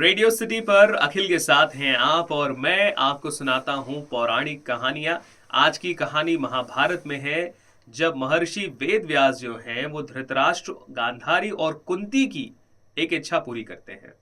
Radio city पर अखिल के साथ हैं आप और मैं आपको सुनाता हूं पौराणिक कहानियां। आज की कहानी महाभारत में है, जब महर्षि वेद व्यास जो हैं वो धृतराष्ट्र, गांधारी और कुंती की एक इच्छा पूरी करते हैं।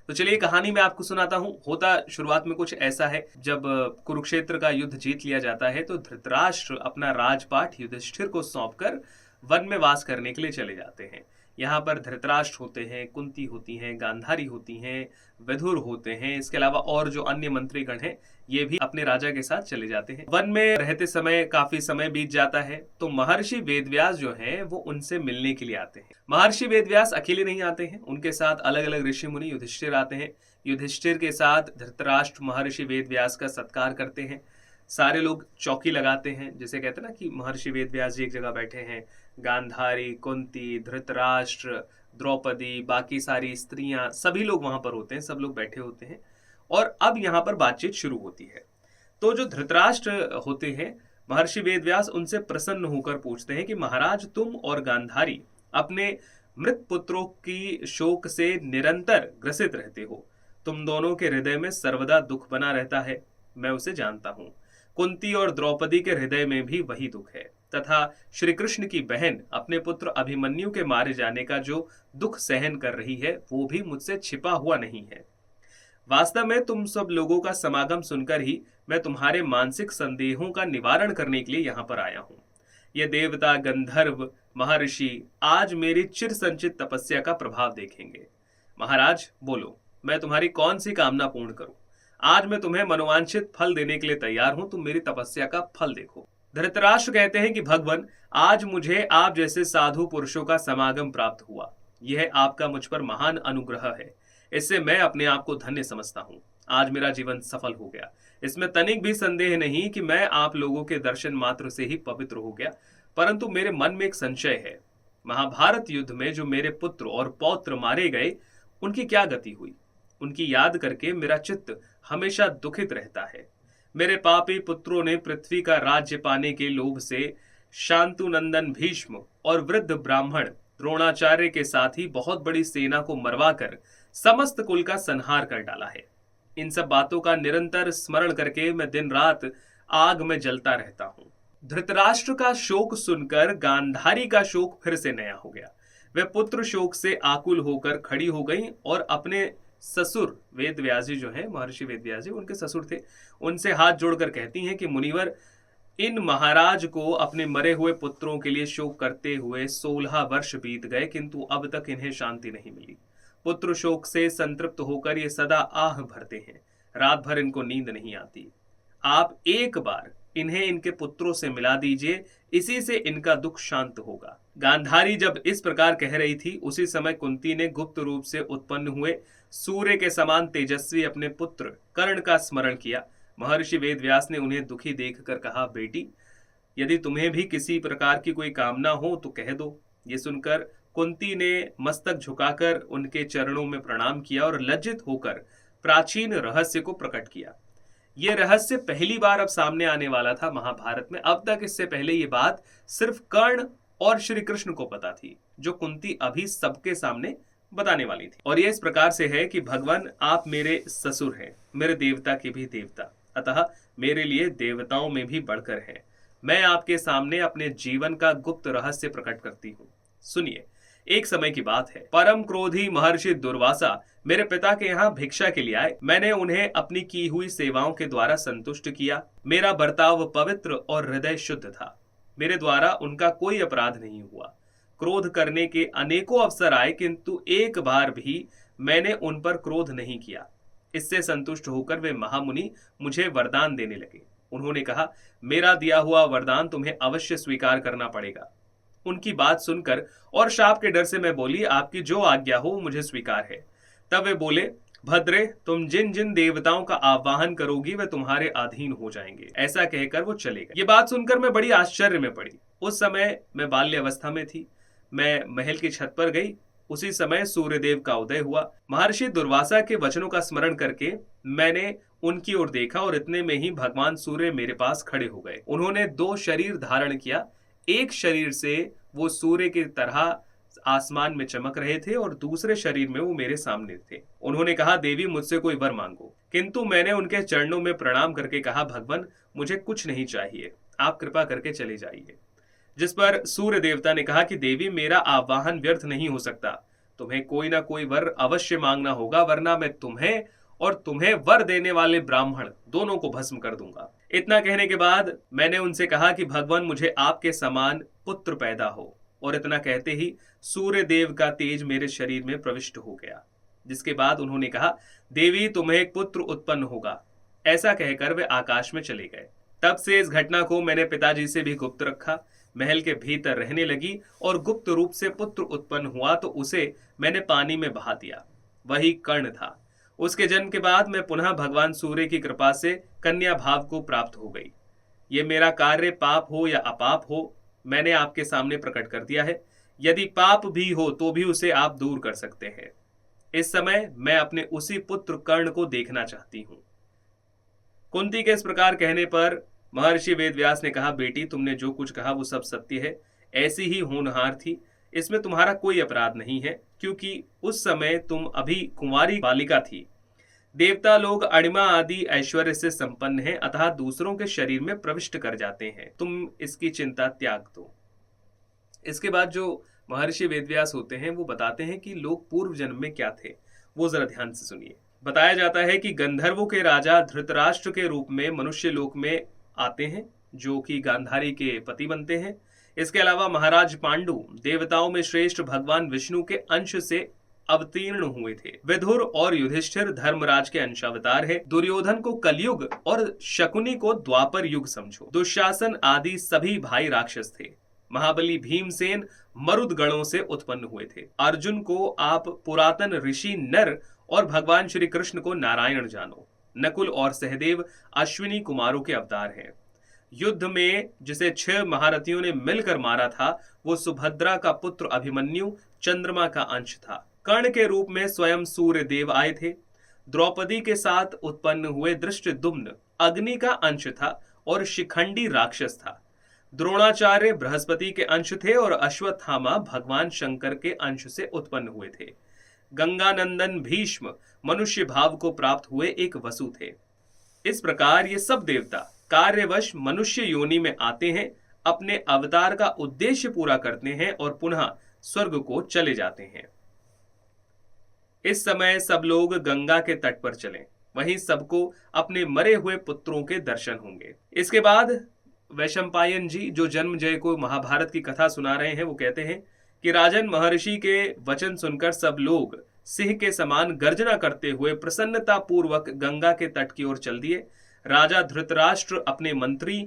तो चलिए कहानी में आपको सुनाता हूं। होता शुरुआत में कुछ ऐसा है, जब कुरुक्षेत्र का युद्ध जीत लिया जाता है तो धृतराष्ट्र अपना राजपाट युधिष्ठिर को सौंपकर वन में वास करने के लिए चले जाते हैं। यहाँ पर धृतराष्ट्र होते हैं, कुंती होती हैं, गांधारी होती हैं, विदुर होते हैं। इसके अलावा और जो अन्य मंत्रीगण हैं ये भी अपने राजा के साथ चले जाते हैं। वन में रहते समय काफी समय बीत जाता है तो महर्षि वेदव्यास जो हैं वो उनसे मिलने के लिए आते हैं। महर्षि वेदव्यास अकेले नहीं आते हैं, उनके साथ अलग अलग ऋषि मुनि युधिष्ठिर आते हैं। युधिष्ठिर के साथ धृतराष्ट्र महर्षि वेदव्यास का सत्कार करते हैं। सारे लोग चौकी लगाते हैं, जैसे कहते हैं ना कि महर्षि वेदव्यास जी एक जगह बैठे हैं, गांधारी, कुंती, धृतराष्ट्र, द्रौपदी, बाकी सारी स्त्रियां, सभी लोग वहां पर होते हैं, सब लोग बैठे होते हैं। और अब यहाँ पर बातचीत शुरू होती है। तो जो धृतराष्ट्र होते हैं, महर्षि वेदव्यास उनसे प्रसन्न होकर पूछते हैं कि महाराज, तुम और गांधारी अपने मृत पुत्रों की शोक से निरंतर ग्रसित रहते हो। तुम दोनों के हृदय में सर्वदा दुख बना रहता है, मैं उसे जानता हूं। कुंती और द्रौपदी के हृदय में भी वही दुख है, तथा श्री कृष्ण की बहन अपने पुत्र अभिमन्यु के मारे जाने का जो दुख सहन कर रही है वो भी मुझसे छिपा हुआ नहीं है। वास्तव में तुम सब लोगों का समागम सुनकर ही मैं तुम्हारे मानसिक संदेहों का निवारण करने के लिए यहाँ पर आया हूँ। ये देवता, गंधर्व, महर्षि आज मेरी चिर संचित तपस्या का प्रभाव देखेंगे। महाराज बोलो, मैं तुम्हारी कौन सी कामना पूर्ण करूं? आज मैं तुम्हें मनोवांछित फल देने के लिए तैयार हूं, तुम मेरी तपस्या का फल देखो। धृतराष्ट्र कहते हैं कि भगवान, आज मुझे आप जैसे साधु पुरुषों का समागम प्राप्त हुआ। यह आपका मुझ पर महान अनुग्रह है, इससे मैं अपने आप को धन्य समझता हूँ। आज मेरा जीवन सफल हो गया, इसमें तनिक भी संदेह नहीं कि मैं आप लोगों के दर्शन मात्र से ही पवित्र हो गया। परंतु मेरे मन में एक संशय है, महाभारत युद्ध में जो मेरे पुत्र और पौत्र मारे गए, उनकी क्या गति हुई? उनकी याद करके मेरा चित्त हमेशा दुखित रहता है। मेरे पापी पुत्रों ने पृथ्वी का राज्य पाने के लोभ से शांतुनंदन भीष्म और वृद्ध ब्राह्मण द्रोणाचार्य के साथ ही बहुत बड़ी सेना को मरवाकर समस्त कुल का संहार कर डाला है। इन सब बातों का निरंतर स्मरण करके मैं दिन रात आग में जलता रहता हूँ। धृतराष्ट्र का शोक सुनकर गांधारी का शोक फिर से नया हो गया। वे पुत्र शोक से आकुल होकर खड़ी हो गई और अपने ससुर वेदव्यास जी जो है, महर्षि वेदव्यास जी उनके ससुर थे, उनसे हाथ जोड़कर कहती हैं कि मुनिवर, इन महाराज को अपने मरे हुए पुत्रों के लिए शोक करते हुए 16 वर्ष बीत गए, किंतु अब तक इन्हें शांति नहीं मिली। पुत्र शोक से संतृप्त होकर ये सदा आह भरते हैं, रात भर इनको नींद नहीं आती। आप एक बार इन्हें इनके पुत्रों से मिला दीजिए, इसी से इनका दुख शांत होगा। गांधारी जब इस प्रकार कह रही थी, उसी समय कुंती ने गुप्त रूप से उत्पन्न हुए सूर्य के समान तेजस्वी अपने पुत्र कर्ण का स्मरण किया। महर्षि वेदव्यास ने उन्हें दुखी देखकर कहा, बेटी, यदि तुम्हें भी किसी प्रकार की कोई कामना हो तो कह दो। ये सुनकर कुंती ने मस्तक झुकाकर उनके चरणों में प्रणाम किया और लज्जित होकर प्राचीन रहस्य को प्रकट किया। यह रहस्य पहली बार अब सामने आने वाला था महाभारत में। अब तक इससे पहले ये बात सिर्फ कर्ण और श्री कृष्ण को पता थी, जो कुंती अभी सबके सामने बताने वाली थी। और ये इस प्रकार से है कि भगवान, आप मेरे ससुर हैं, मेरे देवता के भी देवता, अतः मेरे लिए देवताओं में भी बढ़कर हैं। मैं आपके सामने अपने जीवन का गुप्त रहस्य प्रकट करती हूँ। सुनिए, एक समय की बात है, परम क्रोधी महर्षि दुर्वासा मेरे पिता के यहाँ भिक्षा के लिए आए। मैंने उन्हें अपनी की हुई सेवाओं के द्वारा संतुष्ट किया। मेरा बर्ताव पवित्र और हृदय शुद्ध था। मेरे द्वारा उनका कोई अपराध नहीं हुआ। क्रोध करने के अनेकों अवसर आए, किंतु एक बार भी मैंने उन पर क्रोध नहीं किया। इससे संतुष्ट होकर वे महामुनि मुझे वरदान देने लगे। उन्होंने कहा, मेरा दिया हुआ वरदान तुम्हें अवश्य स्वीकार करना पड़ेगा। उनकी बात सुनकर और शाप के डर से मैं बोली, आपकी जो आज्ञा हो मुझे स्वीकार है। तब वे बोले, भद्रे, तुम जिन जिन देवताओं का आवाहन करोगी वे तुम्हारे अधीन हो जाएंगे। ऐसा कहकर वो चले गए। ये बात सुनकर मैं बड़ी आश्चर्य में पड़ी। उस समय मैं बाल्य अवस्था में थी। मैं महल की छत पर गई। उसी समय सूर्यदेव का उदय हुआ। महर्षि दुर्वासा के वचनों का स्मरण करके मैंने उनकी ओर देखा और इतने में ही भगवान सूर्य मेरे पास खड़े हो गए। उन्होंने 2 शरीर धारण किया। एक शरीर से वो सूर्य की तरह आसमान में चमक रहे थे और दूसरे शरीर में वो मेरे सामने थे। उन्होंने कहा, देवी मुझसे कोई वर मांगो। किंतु मैंने उनके चरणों में प्रणाम करके कहा, भगवान मुझे कुछ नहीं चाहिए, आप कृपा करके चले जाइए। जिस पर सूर्य देवता ने कहा कि देवी मेरा आवाहन व्यर्थ नहीं हो सकता, तुम्हें कोई ना कोई वर अवश्य मांगना होगा, वरना मैं तुम्हें और तुम्हें वर देने वाले ब्राह्मण दोनों को भस्म कर दूंगा। इतना कहने के बाद मैंने उनसे कहा कि भगवान मुझे आपके समान पुत्र पैदा हो, और इतना कहते ही सूर्य देव का तेज मेरे शरीर में प्रविष्ट हो गया। जिसके बाद उन्होंने कहा, देवी तुम्हें एक पुत्र उत्पन्न होगा। ऐसा कहकर वे आकाश में चले गए। तब से इस घटना को मैंने पिताजी से भी गुप्त रखा। महल के भीतर रहने लगी और गुप्त रूप से पुत्र उत्पन्न हुआ तो उसे मैंने पानी में बहा दिया, वही कर्ण था। उसके जन्म के बाद मैं पुनः भगवान सूर्य की कृपा से कन्या भाव को प्राप्त हो गई। ये मेरा कार्य पाप हो या अपाप हो, मैंने आपके सामने प्रकट कर दिया है। यदि पाप भी हो तो भी उसे आप दूर कर सकते हैं। इस समय मैं अपने उसी पुत्र कर्ण को देखना चाहती हूं। कुंती के इस प्रकार कहने पर महर्षि वेदव्यास ने कहा, बेटी तुमने जो कुछ कहा वो सब सत्य है। ऐसी ही होनहार थी, इसमें तुम्हारा कोई अपराध नहीं है, क्योंकि उस समय तुम अभी कुंवारी बालिका थी। देवता लोग अणिमा आदि ऐश्वर्य से संपन्न हैं, अतः दूसरों के शरीर में प्रविष्ट कर जाते हैं। तुम इसकी चिंता त्याग दो। इसके बाद जो महर्षि वेदव्यास होते हैं वो बताते हैं कि लोग पूर्व जन्म में क्या थे, वो जरा ध्यान से सुनिए। बताया जाता है कि गंधर्वों के राजा धृतराष्ट्र के रूप में मनुष्य लोक में आते हैं, जो कि गांधारी के पति बनते हैं। इसके अलावा महाराज पांडु देवताओं में श्रेष्ठ भगवान विष्णु के अंश से अवतीर्ण हुए थे। विदुर और युधिष्ठिर धर्मराज के अंशावतार है। दुर्योधन को कलयुग और शकुनी को द्वापर युग समझो। दुशासन आदि सभी भाई राक्षस थे। महाबली भीमसेन मरुद गणों से उत्पन्न हुए थे। अर्जुन को आप पुरातन ऋषि नर और भगवान श्री कृष्ण को नारायण जानो। नकुल और सहदेव अश्विनी कुमारों के अवतार हैं। युद्ध में जिसे 6 महारथियों ने मिलकर मारा था वो सुभद्रा का पुत्र अभिमन्यु चंद्रमा का अंश था। कर्ण के रूप में स्वयं सूर्य देव आए थे। द्रौपदी के साथ उत्पन्न हुए दृष्टद्युम्न अग्नि का अंश था और शिखंडी राक्षस था। द्रोणाचार्य बृहस्पति के अंश थे और अश्वत्थामा भगवान शंकर के अंश से उत्पन्न हुए थे। गंगानंदन भीष्म मनुष्य भाव को प्राप्त हुए एक वसु थे। इस प्रकार ये सब देवता कार्यवश मनुष्य योनि में आते हैं, अपने अवतार का उद्देश्य पूरा करते हैं और पुनः स्वर्ग को चले जाते हैं। इस समय सब लोग गंगा के तट पर चलें, वहीं सबको अपने मरे हुए पुत्रों के दर्शन होंगे। इसके बाद वैशंपायन जी जो जन्मजय को महाभारत की कथा सुना रहे हैं वो कहते हैं कि राजन महर्षि के वचन सुनकर सब लोग सिंह के समान गर्जना करते हुए प्रसन्नता पूर्वक गंगा के तट की ओर चल दिए। राजा धृतराष्ट्र अपने मंत्री,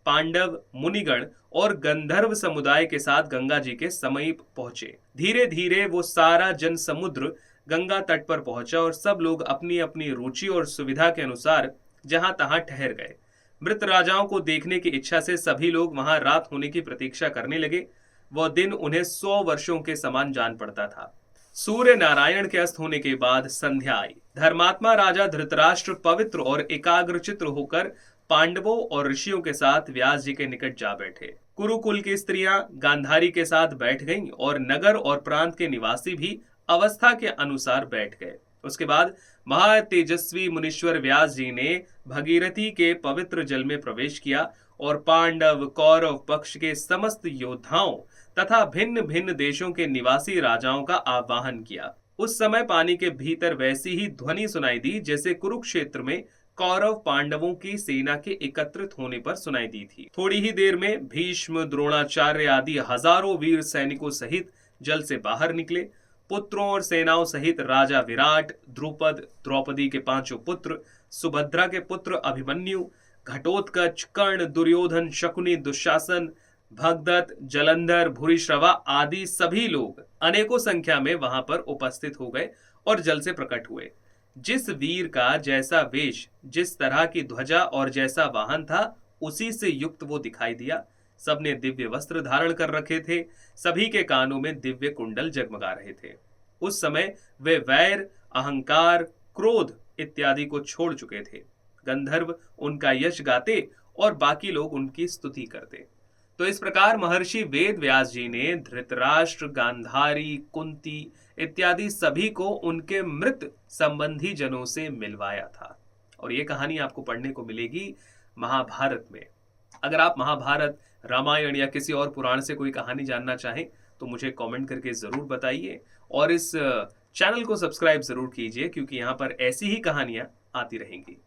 पांडव, मुनिगण और गंधर्व समुदाय के साथ गंगा जी के समीप पहुंचे। धीरे धीरे वो सारा जन समुद्र गंगा तट पर पहुंचा और सब लोग अपनी अपनी रुचि और सुविधा के अनुसार जहां तहां ठहर गए। मृत राजाओं को देखने की इच्छा से सभी लोग वहां रात होने की प्रतीक्षा करने लगे। वह दिन उन्हें 100 वर्षों के समान जान पड़ता था। सूर्य नारायण के अस्त होने के बाद संध्या आई। धर्मात्मा राजा धृतराष्ट्र पवित्र और एकाग्रचित्त होकर पांडवों और ऋषियों के साथ व्यास जी के निकट जा बैठे। कुरुकुल की स्त्रियां गांधारी के साथ बैठ गईं और नगर और प्रांत के निवासी भी अवस्था के अनुसार बैठ गए। उसके बाद महातेजस्वी मुनीश्वर व्यास जी ने भगीरथी के पवित्र जल में प्रवेश किया और पांडव कौरव पक्ष के समस्त योद्धाओं तथा भिन्न भिन्न देशों के निवासी राजाओं का आवाहन किया। उस समय पानी के भीतर वैसी ही ध्वनि सुनाई दी जैसे कुरुक्षेत्र में कौरव पांडवों की सेना के एकत्रित होने पर सुनाई दी थी। थोड़ी ही देर में भीष्म, द्रोणाचार्य आदि हजारों वीर सैनिकों सहित जल से बाहर निकले। पुत्रों और सेनाओं सहित राजा विराट, द्रुपद, द्रौपदी के 5 पुत्र, सुभद्रा के पुत्र अभिमन्यु, घटोत्कच, कर्ण, दुर्योधन, शकुनी, दुशासन, भगदत्त, जलंधर, भूरिश्रवा आदि सभी लोग अनेकों संख्या में वहां पर उपस्थित हो गए और जल से प्रकट हुए। जिस वीर का जैसा वेश, जिस तरह की ध्वजा और जैसा वाहन था, उसी से युक्त वो दिखाई दिया। सबने दिव्य वस्त्र धारण कर रखे थे। सभी के कानों में दिव्य कुंडल जगमगा रहे थे। उस समय वे वैर, अहंकार, क्रोध इत्यादि को छोड़ चुके थे। गंधर्व उनका यश गाते और बाकी लोग उनकी स्तुति करते। तो इस प्रकार महर्षि वेद व्यास जी ने धृतराष्ट्र, गांधारी, कुंती इत्यादि सभी को उनके मृत संबंधी जनों से मिलवाया था। और ये कहानी आपको पढ़ने को मिलेगी महाभारत में। अगर आप महाभारत, रामायण या किसी और पुराण से कोई कहानी जानना चाहें तो मुझे कमेंट करके जरूर बताइए, और इस चैनल को सब्सक्राइब जरूर कीजिए, क्योंकि यहाँ पर ऐसी ही कहानियां आती रहेंगी।